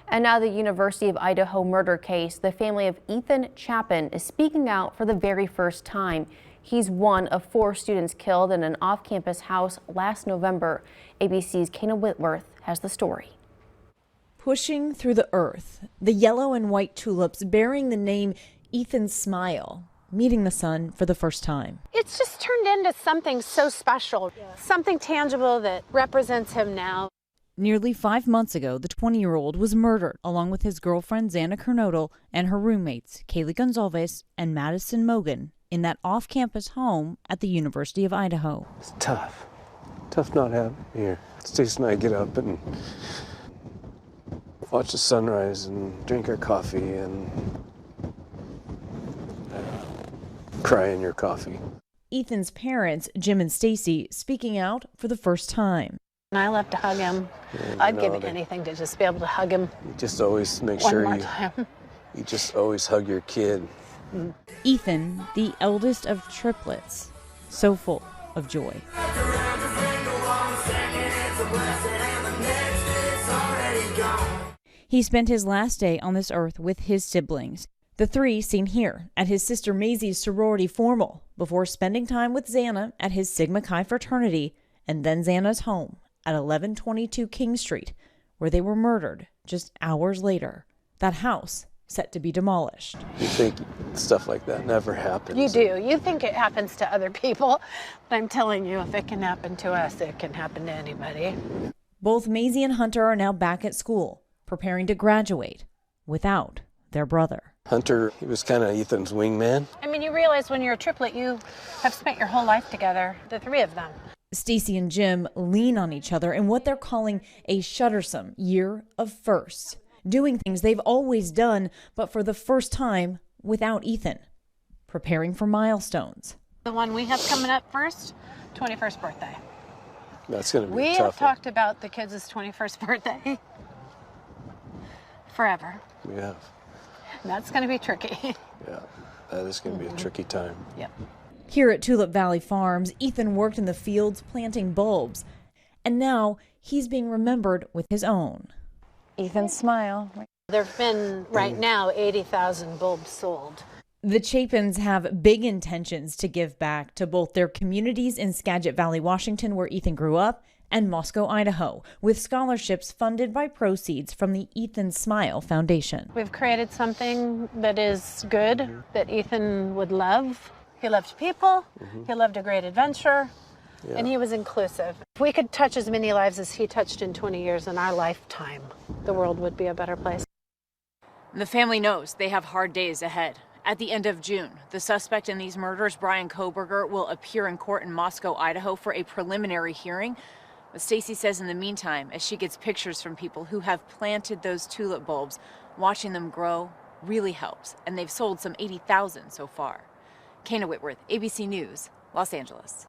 And now the University of Idaho murder case. The family of Ethan Chapin is speaking out for the very first time. He's one of 4 students killed in an off-campus house last November. ABC's Kana Whitworth has the story. Pushing through the earth, the yellow and white tulips bearing the name Ethan's smile, meeting the sun for the first time. It's just turned into something so special, something tangible that represents him now. Nearly 5 months ago, the 20-year-old was murdered along with his girlfriend Xana Kernodle and her roommates Kaylee Gonzalez and Madison Mogan in that off-campus home at the University of Idaho. It's tough not having him here. Stacey and I get up and watch the sunrise and drink our coffee and cry in your coffee. Ethan's parents, Jim and Stacey, speaking out for the first time. I love to hug him. I'd give anything to just be able to hug him. You just always make one sure more you time. You just always hug your kid. Ethan, the eldest of triplets, so full of joy. He spent his last day on this earth with his siblings, the 3 seen here at his sister Maisie's sorority formal, before spending time with Xana at his Sigma Chi fraternity and then Xana's home at 1122 King Street, where they were murdered just hours later. That house set to be demolished. You think stuff like that never happens. You do. You think it happens to other people, but I'm telling you, if it can happen to us, it can happen to anybody. Both Maisie and Hunter are now back at school, preparing to graduate without their brother. Hunter, he was kind of Ethan's wingman. I mean, you realize when you're a triplet, you have spent your whole life together, the 3 of them. Stacey and Jim lean on each other in what they're calling a shuddersome year of firsts, doing things they've always done, but for the first time without Ethan, preparing for milestones. The one we have coming up first, 21st birthday. That's going to be We tough. have talked about the kids' 21st birthday forever. We have. And that's going to be tricky. Yeah, that is going to be a tricky time. Yep. Here at Tulip Valley Farms, Ethan worked in the fields planting bulbs, and now he's being remembered with his own. Ethan's smile. There have been, right now, 80,000 bulbs sold. The Chapins have big intentions to give back to both their communities in Skagit Valley, Washington, where Ethan grew up, and Moscow, Idaho, with scholarships funded by proceeds from the Ethan Smile Foundation. We've created something that is good, that Ethan would love. He loved people, he loved a great adventure, and he was inclusive. If we could touch as many lives as he touched in 20 years in our lifetime, the world would be a better place. The family knows they have hard days ahead. At the end of June, the suspect in these murders, Brian Koberger, will appear in court in Moscow, Idaho for a preliminary hearing. But Stacey says in the meantime, as she gets pictures from people who have planted those tulip bulbs, watching them grow really helps. And they've sold some 80,000 so far. Kana Whitworth, ABC News, Los Angeles.